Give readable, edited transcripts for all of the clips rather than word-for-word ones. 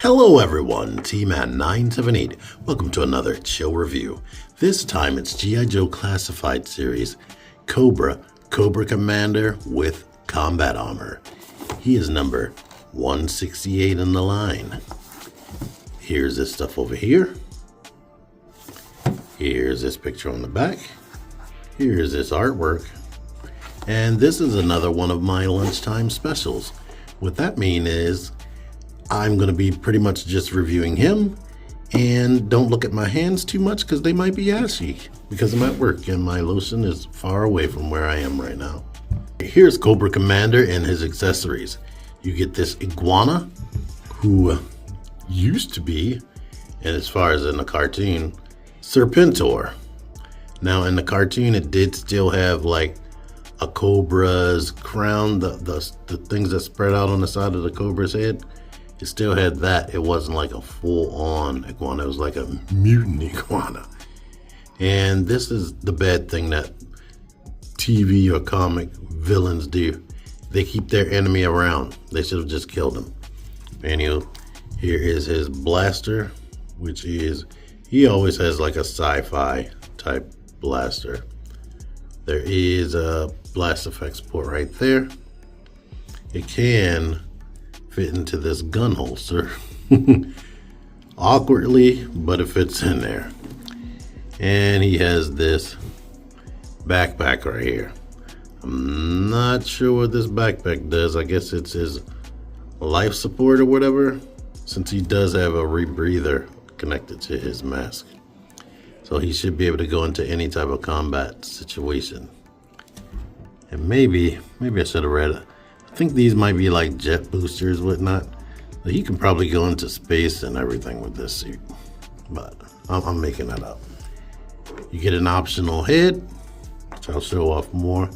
Hello everyone, T-Man978. Welcome to another chill review. This time it's G.I. Joe Classified Series, Cobra Commander with combat armor. He is number 168 in the line. Here's this stuff over here. Here's this picture on the back. Here's this artwork. And this is another one of my lunchtime specials. What that means is I'm going to be pretty much just reviewing him, and don't look at my hands too much because they might be ashy because I'm at work and my lotion is far away from where I am right now. Here's Cobra Commander and his accessories. You get this iguana who used to be, and as far as in the cartoon, Serpentor. Now in the cartoon it did still have like a cobra's crown, the things that spread out on the side of the cobra's head. It still had that. It wasn't like a full-on iguana. It was like a mutant iguana. And this is the bad thing that TV or comic villains do. They keep their enemy around. They should have just killed him. Anyway, here is his blaster, which is, he always has like a sci-fi type blaster. There is a blast effects port right there. It can fit into this gun holster awkwardly, but it fits in there. And he has this backpack right here. I'm not sure what this backpack does. I guess it's his life support or whatever, since he does have a rebreather connected to his mask. So he should be able to go into any type of combat situation. And maybe I should have read it. I think these might be like jet boosters, whatnot. So he can probably go into space and everything with this suit, but I'm making that up. You get an optional head, which I'll show off more.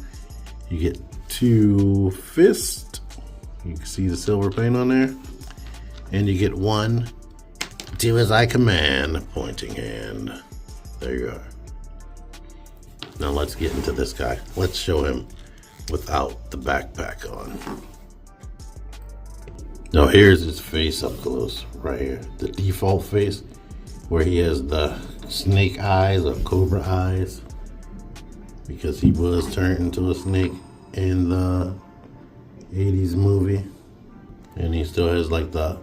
You get 2 fists. You can see the silver paint on there. And you get 1 do as I command pointing hand. There you are. Now let's get into this guy. Let's show him without the backpack on. Now here's his face up close, right here. The default face, where he has the snake eyes or cobra eyes, because he was turned into a snake in the 80s movie. And he still has like the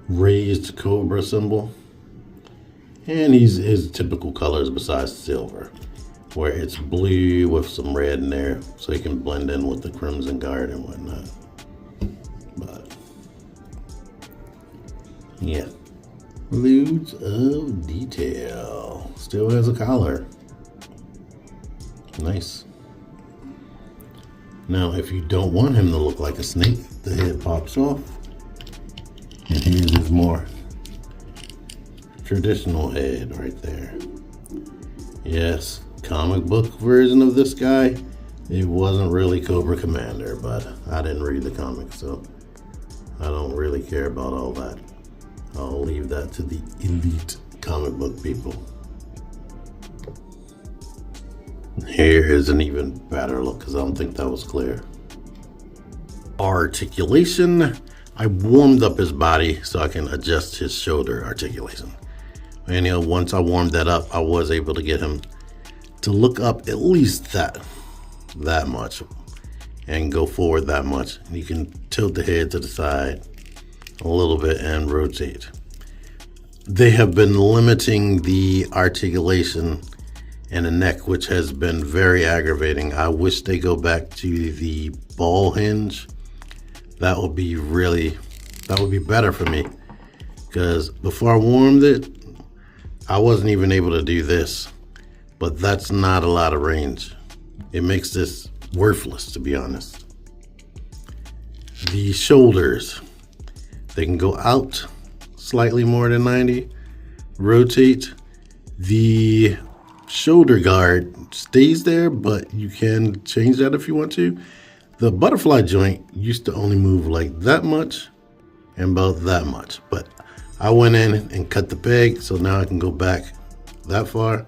raised cobra symbol. And his typical colors besides silver, where it's blue with some red in there, so he can blend in with the Crimson Guard and whatnot. But yeah, loads of detail. Still has a collar. Nice. Now, if you don't want him to look like a snake, the head pops off, and here's his more traditional head right there. Yes, comic book version of this guy, it wasn't really Cobra Commander, but I didn't read the comic, so I don't really care about all that. I'll leave that to the elite comic book people. Here is an even better look, because I don't think that was clear. Articulation. I warmed up his body so I can adjust his shoulder articulation. And you know, once I warmed that up, I was able to get him to look up at least that much and go forward that much. You can tilt the head to the side a little bit and rotate. They have been limiting the articulation in the neck, which has been very aggravating. I wish they go back to the ball hinge. That would be better for me, because before I warmed it, I wasn't even able to do this, but that's not a lot of range. It makes this worthless, to be honest. The shoulders, they can go out slightly more than 90, rotate. The shoulder guard stays there, but you can change that if you want to. The butterfly joint used to only move like that much and about that much, but I went in and cut the peg, so now I can go back that far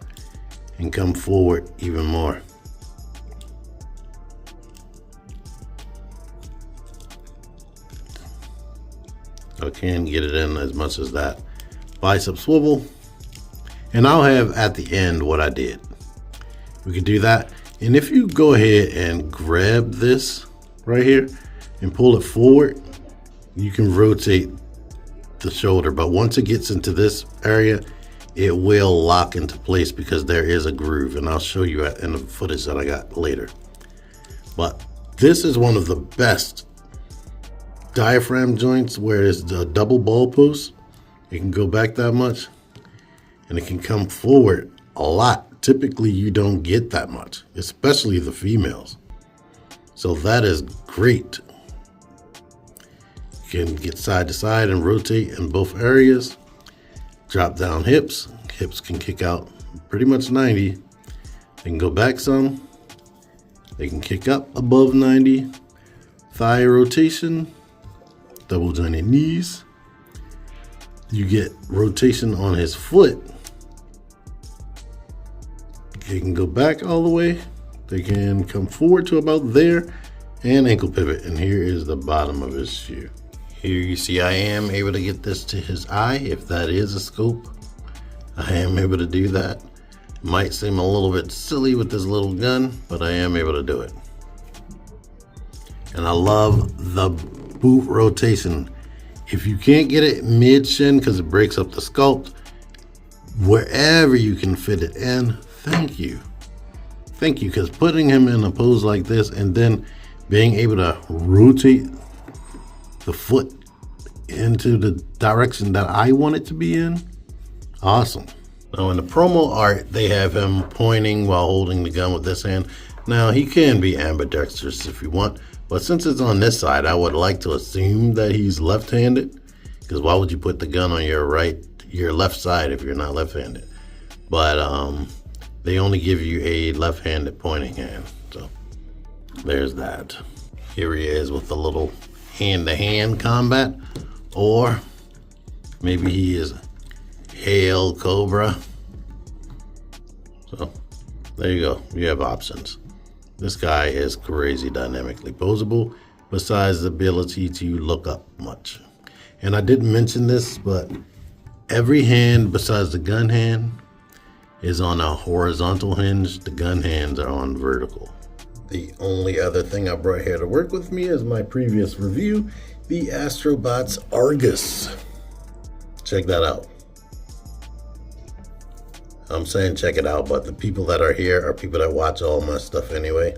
and come forward even more. So I can get it in as much as that. Bicep swivel. And I'll have at the end what I did. We can do that. And if you go ahead and grab this right here and pull it forward, you can rotate the shoulder. But once it gets into this area, it will lock into place because there is a groove. And I'll show you in the footage that I got later. But this is one of the best diaphragm joints where it's the double ball post. It can go back that much and it can come forward a lot. Typically you don't get that much, especially the females. So that is great. You can get side to side and rotate in both areas. Drop down hips. Hips can kick out pretty much 90. They can go back some. They can kick up above 90. Thigh rotation. Double jointed knees. You get rotation on his foot. They can go back all the way. They can come forward to about there and ankle pivot. And here is the bottom of his shoe. Here you see I am able to get this to his eye. If that is a scope, I am able to do that. Might seem a little bit silly with this little gun, but I am able to do it. And I love the boot rotation. If you can't get it mid shin because it breaks up the sculpt, wherever you can fit it in, thank you. Thank you, because putting him in a pose like this and then being able to rotate the foot into the direction that I want it to be in, awesome. Now in the promo art, they have him pointing while holding the gun with this hand. Now he can be ambidextrous if you want, but since it's on this side, I would like to assume that he's left-handed, because why would you put the gun on your left side if you're not left-handed? But they only give you a left-handed pointing hand, so there's that. Here he is with the little hand-to-hand combat, or maybe he is Hail Cobra. So there you go, you have options. This guy is crazy dynamically posable, besides the ability to look up much. And I didn't mention this, but every hand besides the gun hand is on a horizontal hinge. The gun hands are on vertical. The only other thing I brought here to work with me is my previous review, the Astrobots Argus. Check that out. I'm saying check it out, but the people that are here are people that watch all my stuff anyway,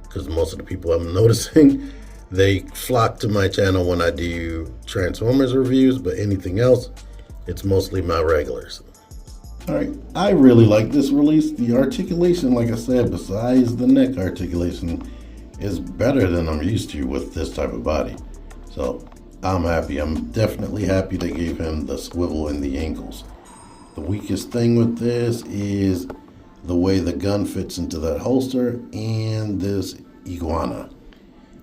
because most of the people I'm noticing, they flock to my channel when I do Transformers reviews, but anything else, it's mostly my regulars. All right, I really like this release. The articulation, like I said, besides the neck articulation, is better than I'm used to with this type of body. So I'm happy. I'm definitely happy they gave him the swivel in the ankles. The weakest thing with this is the way the gun fits into that holster and this iguana.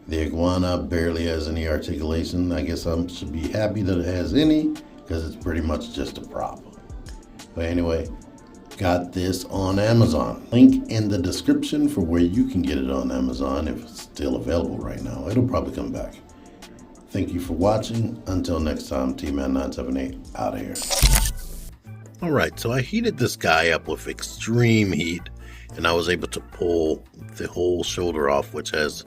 The iguana barely has any articulation. I guess I should be happy that it has any, because it's pretty much just a prop. But anyway, got this on Amazon. Link in the description for where you can get it on Amazon if it's still available right now. It'll probably come back. Thank you for watching. Until next time, T-Man978 out of here. All right, so I heated this guy up with extreme heat, and I was able to pull the whole shoulder off, which has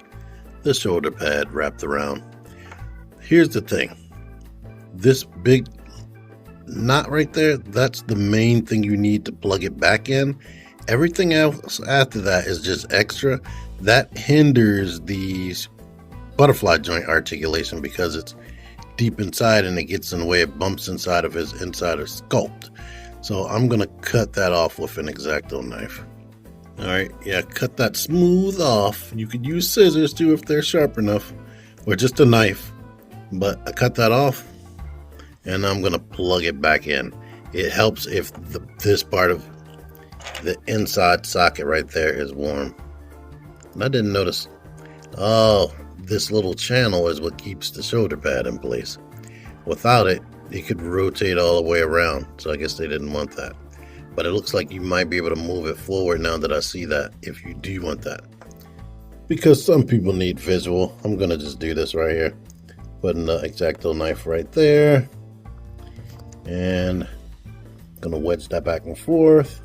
the shoulder pad wrapped around. Here's the thing. This big knot right there, that's the main thing you need to plug it back in. Everything else after that is just extra. That hinders the butterfly joint articulation because it's deep inside and it gets in the way, it bumps inside of his insider sculpt. So I'm gonna cut that off with an X-Acto knife. All right, yeah, cut that smooth off. You could use scissors too if they're sharp enough, or just a knife. But I cut that off, and I'm gonna plug it back in. It helps if this part of the inside socket right there is warm. And I didn't notice. Oh, this little channel is what keeps the shoulder pad in place. Without it, it could rotate all the way around, so I guess they didn't want that. But it looks like you might be able to move it forward now that I see that, if you do want that. Because some people need visual, I'm gonna just do this right here. putting the X-Acto knife right there. And gonna wedge that back and forth.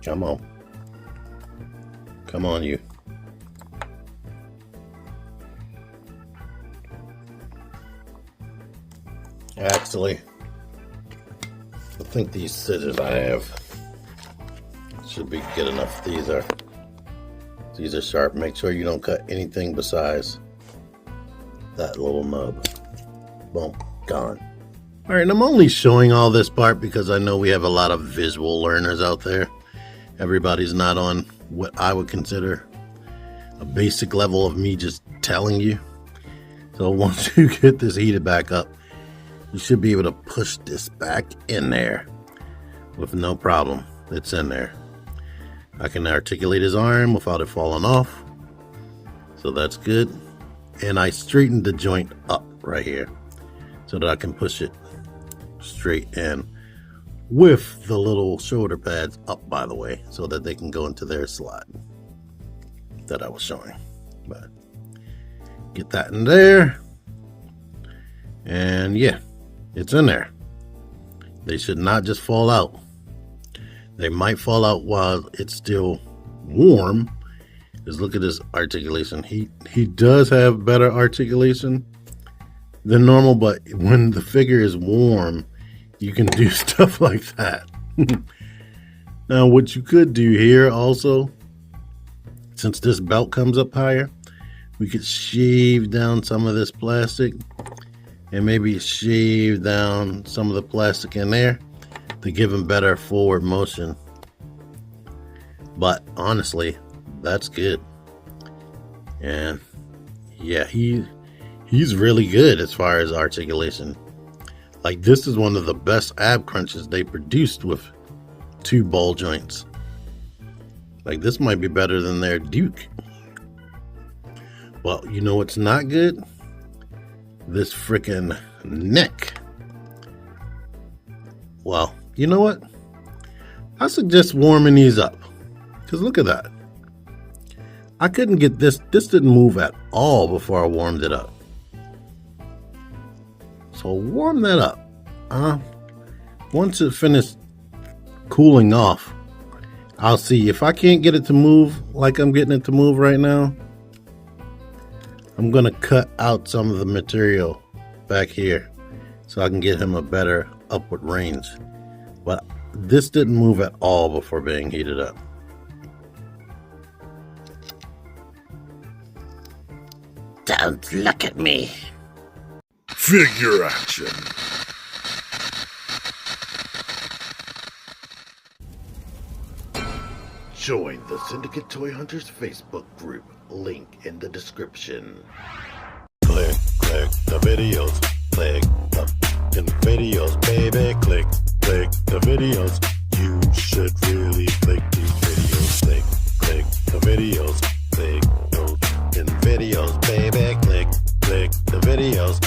Come on. Come on, you. Actually, I think these scissors I have should be good enough. These are sharp. Make sure you don't cut anything besides that little nub. Boom, gone. All right, and I'm only showing all this part because I know we have a lot of visual learners out there. Everybody's not on what I would consider a basic level of me just telling you. So once you get this heated back up, you should be able to push this back in there with no problem. It's in there. I can articulate his arm without it falling off. So that's good. And I straightened the joint up right here so that I can push it straight in with the little shoulder pads up, by the way, so that they can go into their slot that I was showing. But get that in there. And yeah, it's in there. They should not just fall out. They might fall out while it's still warm. Because look at this articulation. He does have better articulation than normal, but when the figure is warm, you can do stuff like that. Now, what you could do here also, since this belt comes up higher, we could shave down some of this plastic and maybe shave down some of the plastic in there to give him better forward motion. But honestly, that's good. And yeah, he's really good as far as articulation. Like, this is one of the best ab crunches they produced with 2 ball joints. Like, this might be better than their Duke. Well, you know what's not good? This freaking neck. Well, you know what? I suggest warming these up. Because look at that. I couldn't get this. This didn't move at all before I warmed it up. So warm that up. Once it finished cooling off, I'll see. If I can't get it to move like I'm getting it to move right now, I'm going to cut out some of the material back here so I can get him a better upward range. But this didn't move at all before being heated up. Don't look at me. Figure action. Join the Syndicate Toy Hunters Facebook group. Link in the description. Click the videos. Click the videos, baby. Click the videos. You should really click these videos. Click the videos. Click those videos, baby. Click the videos.